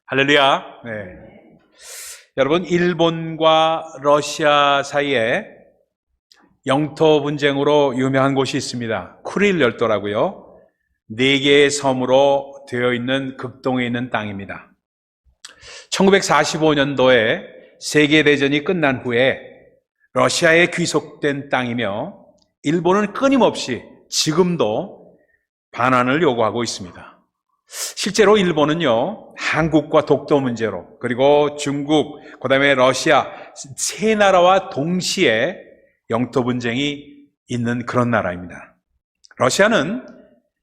할렐루야. 네. 여러분, 일본과 러시아 사이에 영토 분쟁으로 유명한 곳이 있습니다. 쿠릴 열도라고요. 4개의 섬으로 되어 있는 극동에 있는 땅입니다. 1945년도에 세계대전이 끝난 후에 러시아에 귀속된 땅이며 일본은 끊임없이 지금도 반환을 요구하고 있습니다. 실제로 일본은요, 한국과 독도 문제로, 그리고 중국, 그 다음에 러시아, 세 나라와 동시에 영토 분쟁이 있는 그런 나라입니다. 러시아는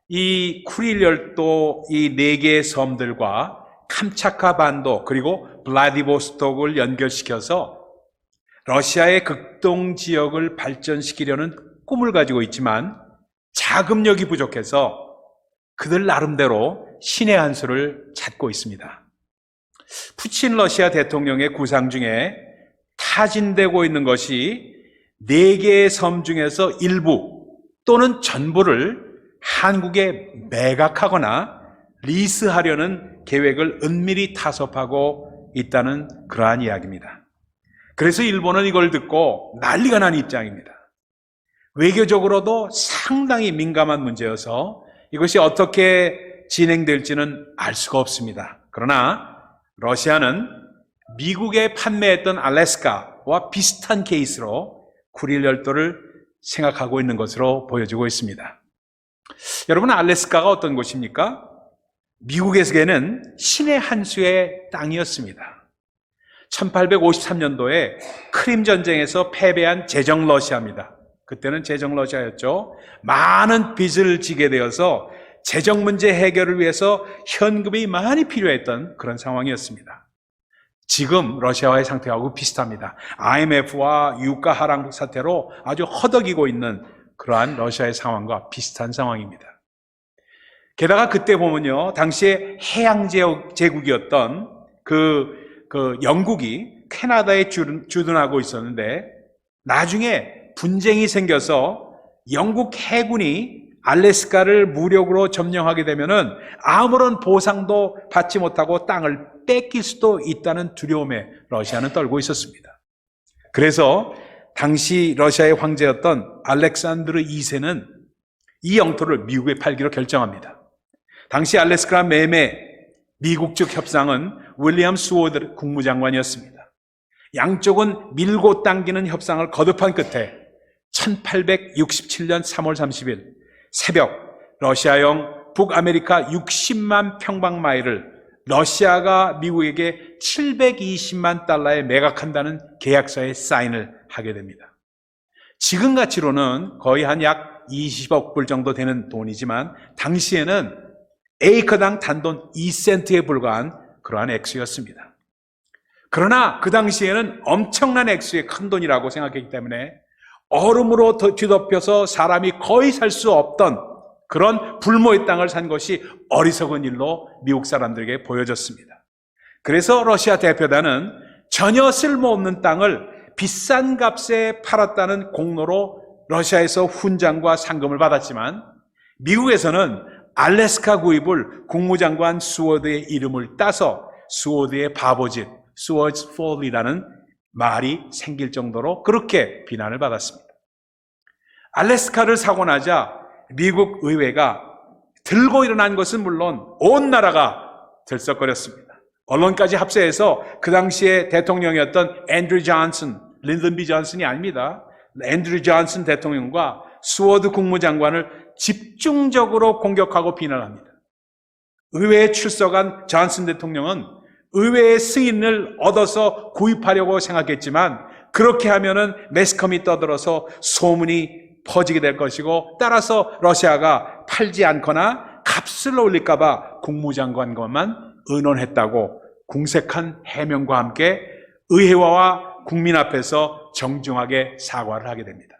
이 쿠릴 열도 이 4개의 섬들과 캄차카 반도, 그리고 블라디보스톡을 연결시켜서 러시아의 극동 지역을 발전시키려는 꿈을 가지고 있지만 자금력이 부족해서 그들 나름대로 신의 한 수를 찾고 있습니다. 푸친 러시아 대통령의 구상 중에 타진되고 있는 것이 4개의 섬 중에서 일부 또는 전부를 한국에 매각하거나 리스하려는 계획을 은밀히 타섭하고 있다는 그러한 이야기입니다. 그래서 일본은 이걸 듣고 난리가 난 입장입니다. 외교적으로도 상당히 민감한 문제여서 이것이 어떻게 진행될지는 알 수가 없습니다. 그러나 러시아는 미국에 판매했던 알래스카와 비슷한 케이스로 쿠릴 열도를 생각하고 있는 것으로 보여지고 있습니다. 여러분, 알래스카가 어떤 곳입니까? 미국에게는 신의 한 수의 땅이었습니다. 1853년도에 크림 전쟁에서 패배한 제정 러시아입니다. 그때는 제정 러시아였죠. 많은 빚을 지게 되어서 재정 문제 해결을 위해서 현금이 많이 필요했던 그런 상황이었습니다. 지금 러시아와의 상태하고 비슷합니다. IMF와 유가 하락 사태로 아주 허덕이고 있는 그러한 러시아의 상황과 비슷한 상황입니다. 게다가 그때 보면요, 당시에 해양 제국이었던 그 영국이 캐나다에 주둔하고 있었는데 나중에 분쟁이 생겨서 영국 해군이 알래스카를 무력으로 점령하게 되면은 아무런 보상도 받지 못하고 땅을 뺏길 수도 있다는 두려움에 러시아는 떨고 있었습니다. 그래서 당시 러시아의 황제였던 알렉산드르 2세는 이 영토를 미국에 팔기로 결정합니다. 당시 알래스카 매매 미국 측 협상은 윌리엄 스워드 국무장관이었습니다. 양쪽은 밀고 당기는 협상을 거듭한 끝에 1867년 3월 30일 새벽 러시아형 북아메리카 60만 평방마일을 러시아가 미국에게 720만 달러에 매각한다는 계약서에 사인을 하게 됩니다. 지금 가치로는 거의 한 약 20억 불 정도 되는 돈이지만 당시에는 에이커당 단돈 2센트에 불과한 그러한 액수였습니다. 그러나 그 당시에는 엄청난 액수의 큰 돈이라고 생각했기 때문에 얼음으로 뒤덮여서 사람이 거의 살 수 없던 그런 불모의 땅을 산 것이 어리석은 일로 미국 사람들에게 보여졌습니다. 그래서 러시아 대표단은 전혀 쓸모없는 땅을 비싼 값에 팔았다는 공로로 러시아에서 훈장과 상금을 받았지만 미국에서는 알래스카 구입을 국무장관 스워드의 이름을 따서 스워드의 바보짓, 스워드's folly라는 말이 생길 정도로 그렇게 비난을 받았습니다. 알래스카를 사고 나자 미국 의회가 들고 일어난 것은 물론 온 나라가 들썩거렸습니다. 언론까지 합세해서 그 당시에 대통령이었던 앤드류 존슨, 린든 B. 존슨이 아닙니다. 앤드류 존슨 대통령과 스워드 국무장관을 집중적으로 공격하고 비난합니다. 의회에 출석한 존슨 대통령은 의회의 승인을 얻어서 구입하려고 생각했지만 그렇게 하면은 매스컴이 떠들어서 소문이 퍼지게 될 것이고 따라서 러시아가 팔지 않거나 값을 올릴까 봐 국무장관과만 의논했다고 궁색한 해명과 함께 의회와 국민 앞에서 정중하게 사과를 하게 됩니다.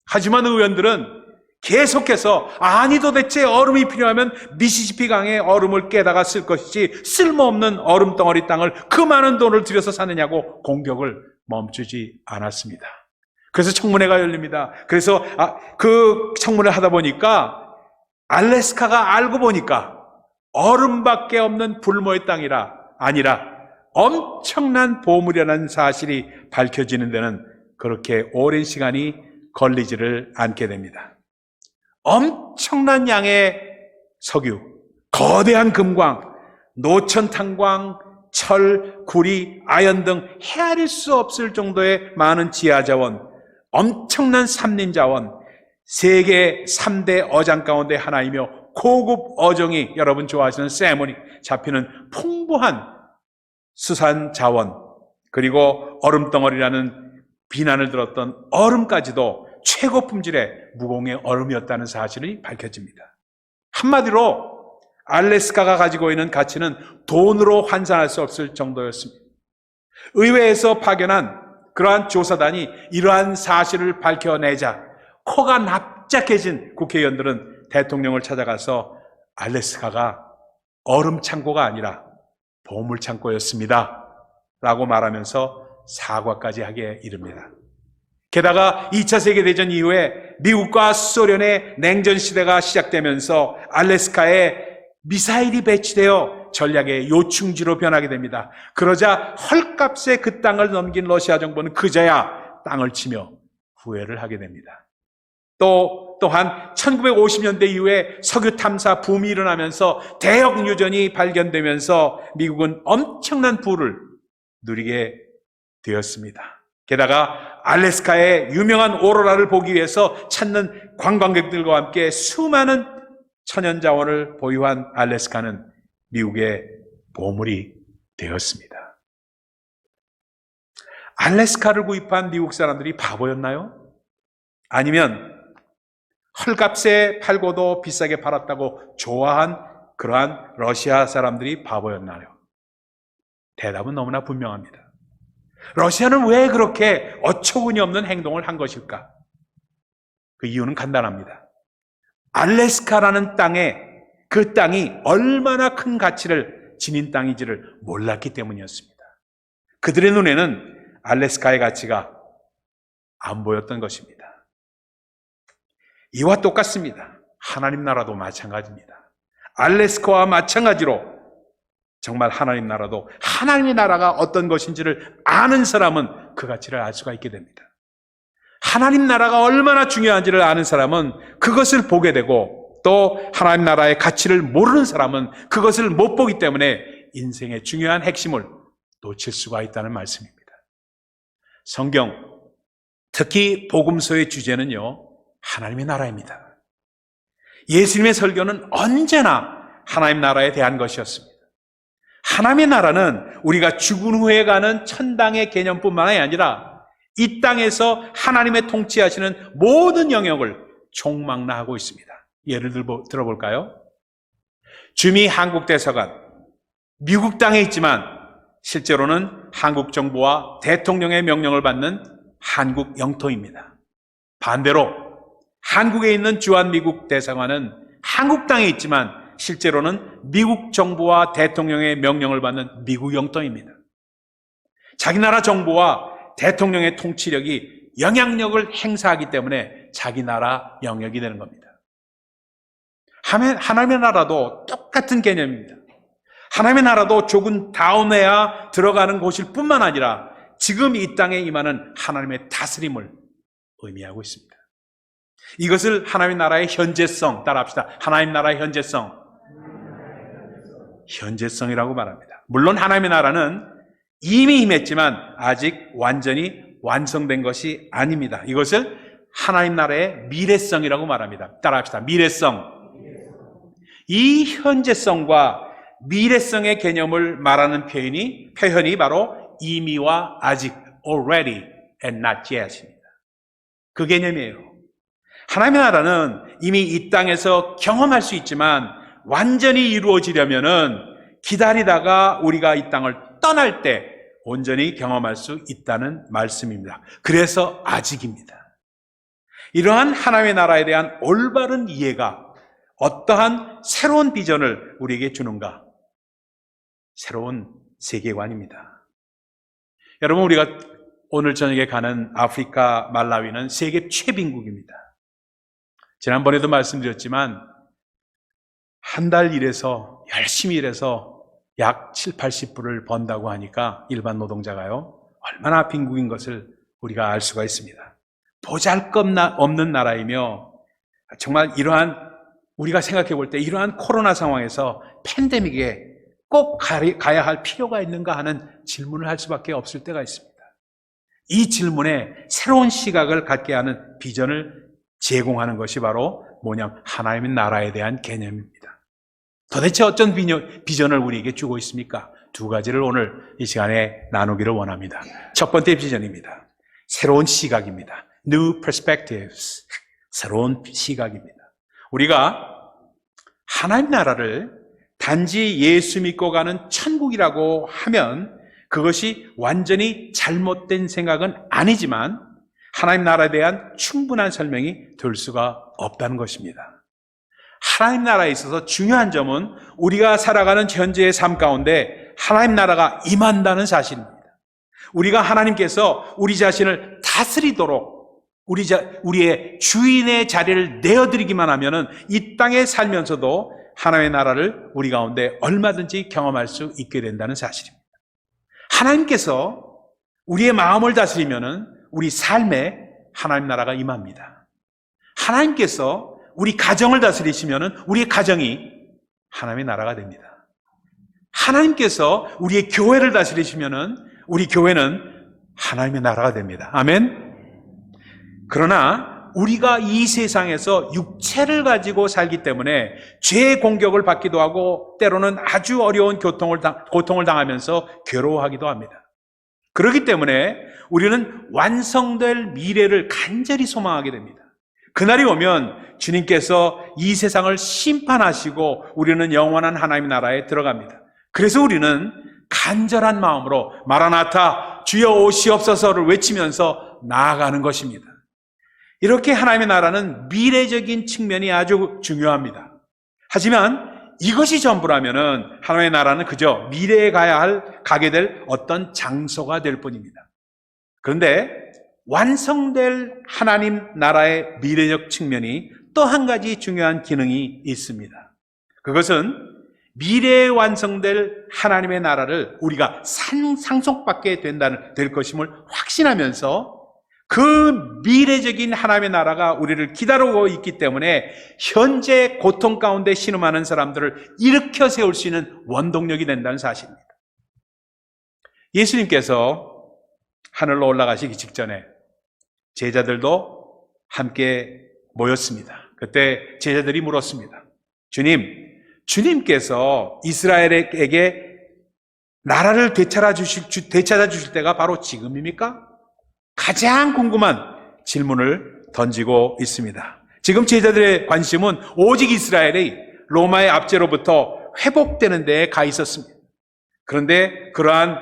하지만 의원들은 계속해서 아니 도대체 얼음이 필요하면 미시시피 강의 얼음을 깨다가 쓸 것이지 쓸모없는 얼음덩어리 땅을 그 많은 돈을 들여서 사느냐고 공격을 멈추지 않았습니다. 그래서 청문회가 열립니다. 그래서 그 청문회 하다 보니까 알래스카가 알고 보니까 얼음밖에 없는 불모의 땅이라 아니라 엄청난 보물이라는 사실이 밝혀지는 데는 그렇게 오랜 시간이 걸리지를 않게 됩니다. 엄청난 양의 석유, 거대한 금광, 노천탄광, 철, 구리, 아연 등 헤아릴 수 없을 정도의 많은 지하자원, 엄청난 산림자원, 세계 3대 어장 가운데 하나이며 고급 어종이 여러분 좋아하시는 살몬이 잡히는 풍부한 수산자원, 그리고 얼음덩어리라는 비난을 들었던 얼음까지도 최고 품질의 무공의 얼음이었다는 사실이 밝혀집니다. 한마디로 알래스카가 가지고 있는 가치는 돈으로 환산할 수 없을 정도였습니다. 의회에서 파견한 그러한 조사단이 이러한 사실을 밝혀내자 코가 납작해진 국회의원들은 대통령을 찾아가서 알래스카가 얼음 창고가 아니라 보물 창고였습니다 라고 말하면서 사과까지 하게 이릅니다. 게다가 2차 세계대전 이후에 미국과 소련의 냉전 시대가 시작되면서 알래스카에 미사일이 배치되어 전략의 요충지로 변하게 됩니다. 그러자 헐값에 그 땅을 넘긴 러시아 정부는 그제야 땅을 치며 후회를 하게 됩니다. 또한 1950년대 이후에 석유 탐사 붐이 일어나면서 대역 유전이 발견되면서 미국은 엄청난 부를 누리게 되었습니다. 게다가 알래스카의 유명한 오로라를 보기 위해서 찾는 관광객들과 함께 수많은 천연자원을 보유한 알래스카는 미국의 보물이 되었습니다. 알래스카를 구입한 미국 사람들이 바보였나요? 아니면 헐값에 팔고도 비싸게 팔았다고 좋아한 그러한 러시아 사람들이 바보였나요? 대답은 너무나 분명합니다. 러시아는 왜 그렇게 어처구니 없는 행동을 한 것일까? 그 이유는 간단합니다. 알래스카라는 그 땅이 얼마나 큰 가치를 지닌 땅인지를 몰랐기 때문이었습니다. 그들의 눈에는 알래스카의 가치가 안 보였던 것입니다. 이와 똑같습니다. 하나님 나라도 마찬가지입니다. 알래스카와 마찬가지로 정말 하나님 나라도 하나님의 나라가 어떤 것인지를 아는 사람은 그 가치를 알 수가 있게 됩니다. 하나님 나라가 얼마나 중요한지를 아는 사람은 그것을 보게 되고, 또 하나님 나라의 가치를 모르는 사람은 그것을 못 보기 때문에 인생의 중요한 핵심을 놓칠 수가 있다는 말씀입니다. 성경, 특히 복음서의 주제는요, 하나님의 나라입니다. 예수님의 설교는 언제나 하나님 나라에 대한 것이었습니다. 하나님의 나라는 우리가 죽은 후에 가는 천당의 개념뿐만이 아니라 이 땅에서 하나님의 통치하시는 모든 영역을 총망라하고 있습니다. 예를 들어볼까요? 주미 한국 대사관, 미국 땅에 있지만 실제로는 한국 정부와 대통령의 명령을 받는 한국 영토입니다. 반대로 한국에 있는 주한미국 대사관은 한국 땅에 있지만 실제로는 미국 정부와 대통령의 명령을 받는 미국 영토입니다. 자기 나라 정부와 대통령의 통치력이 영향력을 행사하기 때문에 자기 나라 영역이 되는 겁니다. 하나님의 나라도 똑같은 개념입니다. 하나님의 나라도 조금 다운해야 들어가는 곳일 뿐만 아니라 지금 이 땅에 임하는 하나님의 다스림을 의미하고 있습니다. 이것을 하나님의 나라의 현재성, 따라합시다. 하나님 나라의 현재성이라고 말합니다. 물론 하나님의 나라는 이미 임했지만 아직 완전히 완성된 것이 아닙니다. 이것을 하나님 나라의 미래성이라고 말합니다. 따라합시다. 미래성. 이 현재성과 미래성의 개념을 말하는 표현이 바로 이미와 아직, already and not yet입니다. 그 개념이에요. 하나님의 나라는 이미 이 땅에서 경험할 수 있지만 완전히 이루어지려면은 기다리다가 우리가 이 땅을 떠날 때 온전히 경험할 수 있다는 말씀입니다. 그래서 아직입니다. 이러한 하나님의 나라에 대한 올바른 이해가 어떠한 새로운 비전을 우리에게 주는가? 새로운 세계관입니다. 여러분, 우리가 오늘 저녁에 가는 아프리카 말라위는 세계 최빈국입니다. 지난번에도 말씀드렸지만 한 달 일해서 열심히 일해서 약 7, 80불을 번다고 하니까 일반 노동자가요, 얼마나 빈국인 것을 우리가 알 수가 있습니다. 보잘것없는 나라이며 정말 이러한 우리가 생각해 볼 때 이러한 코로나 상황에서 팬데믹에 꼭 가야 할 필요가 있는가 하는 질문을 할 수밖에 없을 때가 있습니다. 이 질문에 새로운 시각을 갖게 하는 비전을 제공하는 것이 바로 뭐냐? 하나님의 나라에 대한 개념입니다. 도대체 어떤 비전을 우리에게 주고 있습니까? 두 가지를 오늘 이 시간에 나누기를 원합니다. 첫 번째 비전입니다. 새로운 시각입니다. New perspectives. 새로운 시각입니다. 우리가 하나님 나라를 단지 예수 믿고 가는 천국이라고 하면 그것이 완전히 잘못된 생각은 아니지만 하나님 나라에 대한 충분한 설명이 될 수가 없다는 것입니다. 하나님 나라에 있어서 중요한 점은 우리가 살아가는 현재의 삶 가운데 하나님 나라가 임한다는 사실입니다. 우리가 하나님께서 우리 자신을 다스리도록 우리의 주인의 자리를 내어드리기만 하면은 이 땅에 살면서도 하나님의 나라를 우리 가운데 얼마든지 경험할 수 있게 된다는 사실입니다. 하나님께서 우리의 마음을 다스리면은 우리 삶에 하나님 나라가 임합니다. 하나님께서 우리 가정을 다스리시면은 우리의 가정이 하나님의 나라가 됩니다. 하나님께서 우리의 교회를 다스리시면은 우리 교회는 하나님의 나라가 됩니다. 아멘. 그러나 우리가 이 세상에서 육체를 가지고 살기 때문에 죄의 공격을 받기도 하고 때로는 아주 어려운 고통을 당하면서 괴로워하기도 합니다. 그렇기 때문에 우리는 완성될 미래를 간절히 소망하게 됩니다. 그날이 오면 주님께서 이 세상을 심판하시고 우리는 영원한 하나님의 나라에 들어갑니다. 그래서 우리는 간절한 마음으로 마라나타 주여 오시옵소서를 외치면서 나아가는 것입니다. 이렇게 하나님의 나라는 미래적인 측면이 아주 중요합니다. 하지만 이것이 전부라면은 하나님의 나라는 그저 미래에 가게 될 어떤 장소가 될 뿐입니다. 그런데 완성될 하나님 나라의 미래적 측면이 또 한 가지 중요한 기능이 있습니다. 그것은 미래에 완성될 하나님의 나라를 우리가 상속받게 될 것임을 확신하면서 그 미래적인 하나님의 나라가 우리를 기다리고 있기 때문에 현재 고통 가운데 신음하는 사람들을 일으켜 세울 수 있는 원동력이 된다는 사실입니다. 예수님께서 하늘로 올라가시기 직전에 제자들도 함께 모였습니다. 그때 제자들이 물었습니다. 주님께서 이스라엘에게 나라를 되찾아 주실 때가 바로 지금입니까? 가장 궁금한 질문을 던지고 있습니다. 지금 제자들의 관심은 오직 이스라엘이 로마의 압제로부터 회복되는 데에 가 있었습니다. 그런데 그러한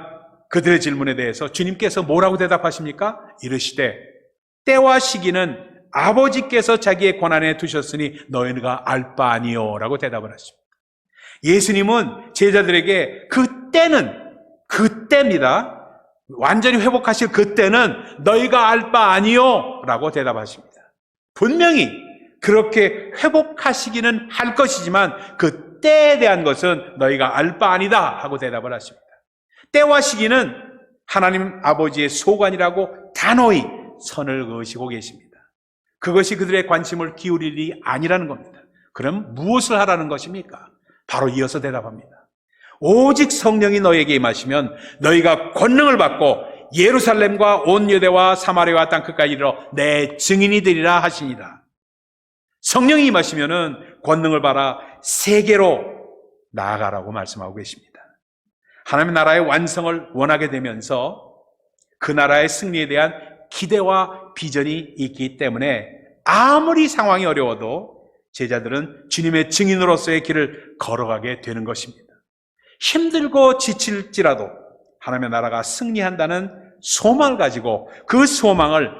그들의 질문에 대해서 주님께서 뭐라고 대답하십니까? 이르시되 때와 시기는 아버지께서 자기의 권한에 두셨으니 너희가 알 바 아니요 라고 대답을 하십니다. 예수님은 제자들에게 그때입니다. 완전히 회복하실 그때는 너희가 알 바 아니요 라고 대답하십니다. 분명히 그렇게 회복하시기는 할 것이지만 그 때에 대한 것은 너희가 알 바 아니다 하고 대답을 하십니다. 때와 시기는 하나님 아버지의 소관이라고 단호히 선을 그으시고 계십니다. 그것이 그들의 관심을 기울일 일이 아니라는 겁니다. 그럼 무엇을 하라는 것입니까? 바로 이어서 대답합니다. 오직 성령이 너희에게 임하시면 너희가 권능을 받고 예루살렘과 온 유대와 사마리아와 땅끝까지 이르러 내 증인이 되리라 하시니라. 성령이 임하시면은 권능을 받아 세계로 나아가라고 말씀하고 계십니다. 하나님의 나라의 완성을 원하게 되면서 그 나라의 승리에 대한 기대와 비전이 있기 때문에 아무리 상황이 어려워도 제자들은 주님의 증인으로서의 길을 걸어가게 되는 것입니다. 힘들고 지칠지라도 하나님의 나라가 승리한다는 소망을 가지고 그 소망을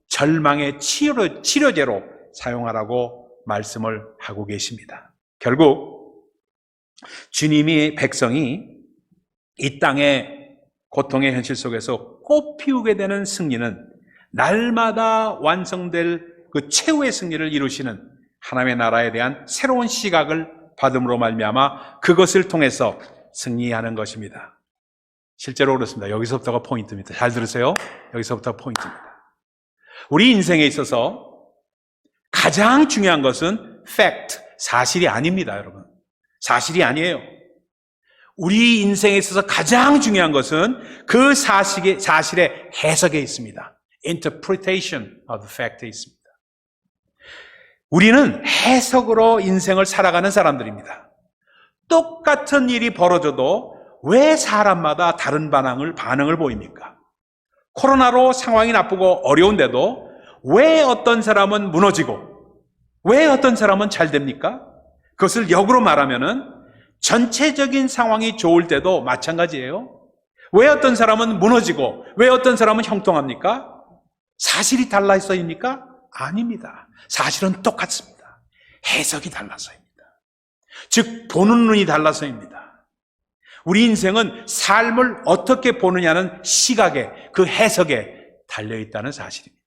절망의 치료제로 사용하라고 말씀을 하고 계십니다. 결국 주님이 백성이 이 땅의 고통의 현실 속에서 꽃피우게 되는 승리는 날마다 완성될 그 최후의 승리를 이루시는 하나님의 나라에 대한 새로운 시각을 받음으로 말미암아 그것을 통해서 승리하는 것입니다. 실제로 그렇습니다. 여기서부터가 포인트입니다. 잘 들으세요. 여기서부터가 포인트입니다. 우리 인생에 있어서 가장 중요한 것은 fact, 사실이 아닙니다, 여러분. 사실이 아니에요. 우리 인생에 있어서 가장 중요한 것은 그 사실의 해석에 있습니다. Interpretation of the fact에 있습니다. 우리는 해석으로 인생을 살아가는 사람들입니다. 똑같은 일이 벌어져도 왜 사람마다 다른 반응을 보입니까? 코로나로 상황이 나쁘고 어려운데도 왜 어떤 사람은 무너지고 왜 어떤 사람은 잘 됩니까? 그것을 역으로 말하면은 전체적인 상황이 좋을 때도 마찬가지예요. 왜 어떤 사람은 무너지고 왜 어떤 사람은 형통합니까? 사실이 달라서입니까? 아닙니다. 사실은 똑같습니다. 해석이 달라서입니다. 즉 보는 눈이 달라서입니다. 우리 인생은 삶을 어떻게 보느냐는 시각에, 그 해석에 달려있다는 사실입니다.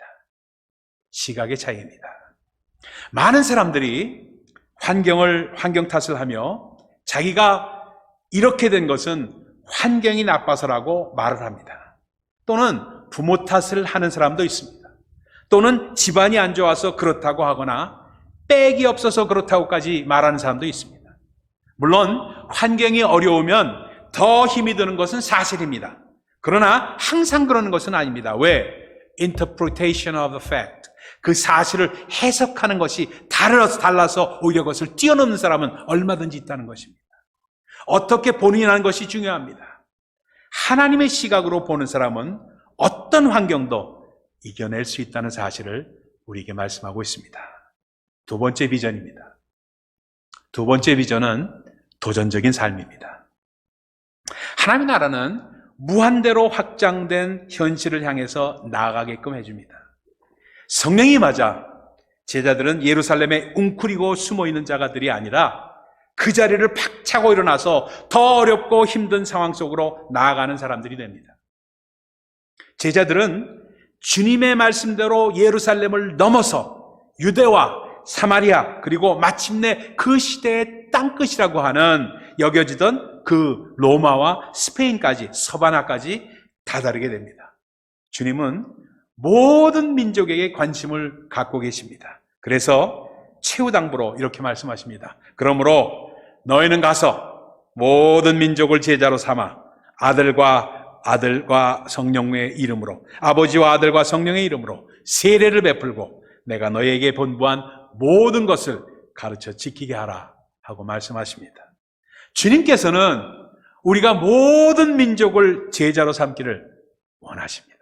시각의 차이입니다. 많은 사람들이 환경 탓을 하며 자기가 이렇게 된 것은 환경이 나빠서라고 말을 합니다. 또는 부모 탓을 하는 사람도 있습니다. 또는 집안이 안 좋아서 그렇다고 하거나 빽이 없어서 그렇다고까지 말하는 사람도 있습니다. 물론 환경이 어려우면 더 힘이 드는 것은 사실입니다. 그러나 항상 그러는 것은 아닙니다. 왜? Interpretation of the fact. 그 사실을 해석하는 것이 달라서 오히려 그것을 뛰어넘는 사람은 얼마든지 있다는 것입니다. 어떻게 보느냐는 것이 중요합니다. 하나님의 시각으로 보는 사람은 어떤 환경도 이겨낼 수 있다는 사실을 우리에게 말씀하고 있습니다. 두 번째 비전입니다. 두 번째 비전은 도전적인 삶입니다. 하나님의 나라는 무한대로 확장된 현실을 향해서 나아가게끔 해줍니다. 성령이 맞아 제자들은 예루살렘에 웅크리고 숨어있는 자가들이 아니라 그 자리를 팍 차고 일어나서 더 어렵고 힘든 상황 속으로 나아가는 사람들이 됩니다. 제자들은 주님의 말씀대로 예루살렘을 넘어서 유대와 사마리아 그리고 마침내 그 시대의 땅끝이라고 하는 여겨지던 그 로마와 스페인까지 서바나까지 다다르게 됩니다. 주님은 모든 민족에게 관심을 갖고 계십니다. 그래서 최후당부로 이렇게 말씀하십니다. 그러므로 너희는 가서 모든 민족을 제자로 삼아 아들과 성령의 이름으로 아버지와 아들과 성령의 이름으로 세례를 베풀고 내가 너희에게 본부한 모든 것을 가르쳐 지키게 하라 하고 말씀하십니다. 주님께서는 우리가 모든 민족을 제자로 삼기를 원하십니다.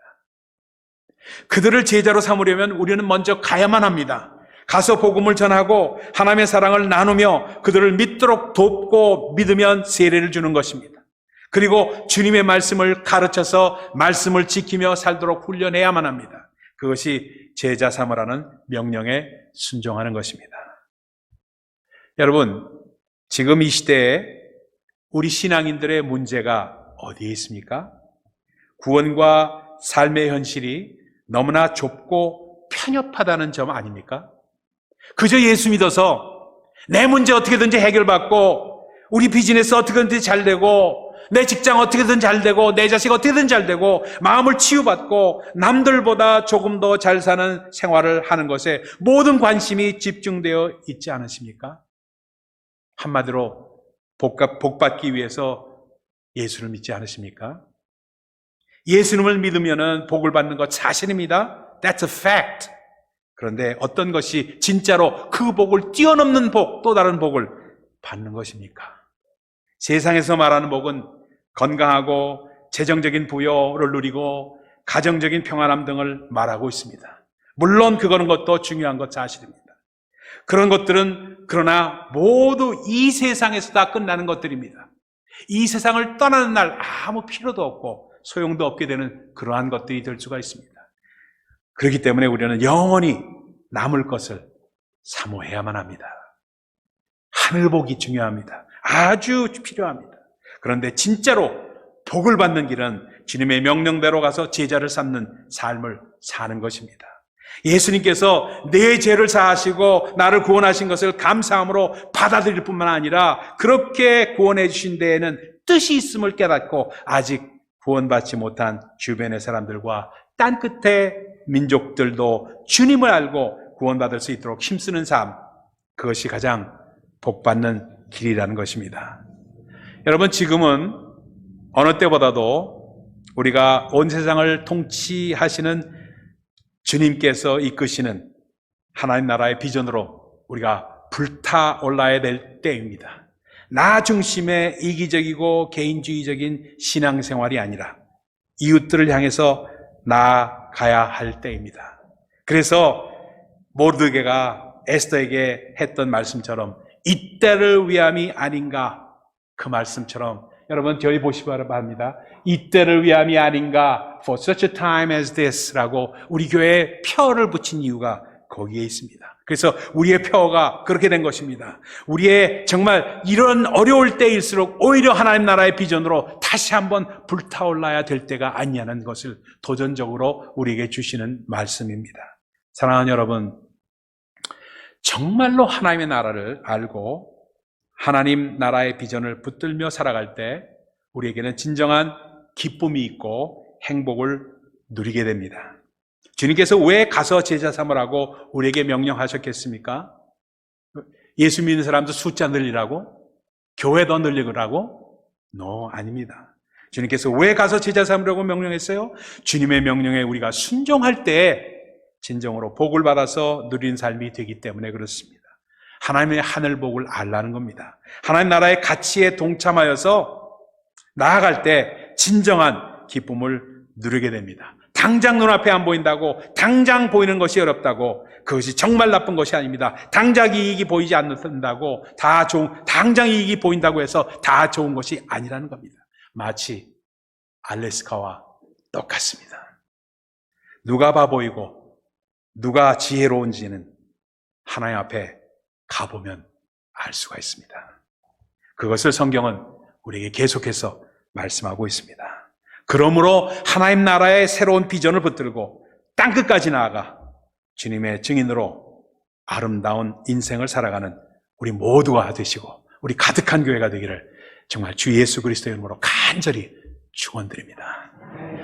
그들을 제자로 삼으려면 우리는 먼저 가야만 합니다. 가서 복음을 전하고 하나님의 사랑을 나누며 그들을 믿도록 돕고 믿으면 세례를 주는 것입니다. 그리고 주님의 말씀을 가르쳐서 말씀을 지키며 살도록 훈련해야만 합니다. 그것이 제자 삼으라는 명령에 순종하는 것입니다. 여러분, 지금 이 시대에 우리 신앙인들의 문제가 어디에 있습니까? 구원과 삶의 현실이 너무나 좁고 편협하다는 점 아닙니까? 그저 예수 믿어서 내 문제 어떻게든지 해결받고 우리 비즈니스 어떻게든지 잘 되고 내 직장 어떻게든 잘 되고 내 자식 어떻게든 잘 되고 마음을 치유받고 남들보다 조금 더 잘 사는 생활을 하는 것에 모든 관심이 집중되어 있지 않으십니까? 한마디로 복받기 위해서 예수를 믿지 않으십니까? 예수님을 믿으면 복을 받는 것 사실입니다. That's a fact. 그런데 어떤 것이 진짜로 그 복을 뛰어넘는 복, 또 다른 복을 받는 것입니까? 세상에서 말하는 복은 건강하고 재정적인 부여를 누리고 가정적인 평안함 등을 말하고 있습니다. 물론 그거는 것도 중요한 것 사실입니다. 그런 것들은 그러나 모두 이 세상에서 다 끝나는 것들입니다. 이 세상을 떠나는 날 아무 필요도 없고 소용도 없게 되는 그러한 것들이 될 수가 있습니다. 그렇기 때문에 우리는 영원히 남을 것을 사모해야만 합니다. 하늘복이 중요합니다. 아주 필요합니다. 그런데 진짜로 복을 받는 길은 주님의 명령대로 가서 제자를 삼는 삶을 사는 것입니다. 예수님께서 내 죄를 사하시고 나를 구원하신 것을 감사함으로 받아들일 뿐만 아니라 그렇게 구원해 주신 데에는 뜻이 있음을 깨닫고 아직 구원받지 못한 주변의 사람들과 땅 끝의 민족들도 주님을 알고 구원받을 수 있도록 힘쓰는 삶, 그것이 가장 복받는 길이라는 것입니다. 여러분, 지금은 어느 때보다도 우리가 온 세상을 통치하시는 주님께서 이끄시는 하나님 나라의 비전으로 우리가 불타올라야 될 때입니다. 나 중심의 이기적이고 개인주의적인 신앙생활이 아니라 이웃들을 향해서 나아가야 할 때입니다. 그래서 모르드게가 에스더에게 했던 말씀처럼 이때를 위함이 아닌가, 그 말씀처럼 여러분 저희 보시기 바랍니다. 이때를 위함이 아닌가, for such a time as this 라고 우리 교회에 표를 붙인 이유가 거기에 있습니다. 그래서 우리의 표가 그렇게 된 것입니다. 우리의 정말 이런 어려울 때일수록 오히려 하나님 나라의 비전으로 다시 한번 불타올라야 될 때가 아니냐는 것을 도전적으로 우리에게 주시는 말씀입니다. 사랑하는 여러분, 정말로 하나님의 나라를 알고 하나님 나라의 비전을 붙들며 살아갈 때 우리에게는 진정한 기쁨이 있고 행복을 누리게 됩니다. 주님께서 왜 가서 제자 삼으라고 우리에게 명령하셨겠습니까? 예수 믿는 사람도 숫자 늘리라고? 교회 더 늘리라고? No, 아닙니다. 주님께서 왜 가서 제자 삼으라고 명령했어요? 주님의 명령에 우리가 순종할 때 진정으로 복을 받아서 누리는 삶이 되기 때문에 그렇습니다. 하나님의 하늘 복을 알라는 겁니다. 하나님 나라의 가치에 동참하여서 나아갈 때 진정한 기쁨을 누리게 됩니다. 당장 눈앞에 안 보인다고, 당장 보이는 것이 어렵다고, 그것이 정말 나쁜 것이 아닙니다. 당장 이익이 보이지 않는다고, 당장 이익이 보인다고 해서 다 좋은 것이 아니라는 겁니다. 마치 알래스카와 똑같습니다. 누가 바보이고 누가 지혜로운지는 하나님 앞에 가보면 알 수가 있습니다. 그것을 성경은 우리에게 계속해서 말씀하고 있습니다. 그러므로 하나님 나라의 새로운 비전을 붙들고 땅끝까지 나아가 주님의 증인으로 아름다운 인생을 살아가는 우리 모두가 되시고 우리 가득한 교회가 되기를 정말 주 예수 그리스도의 이름으로 간절히 축원드립니다.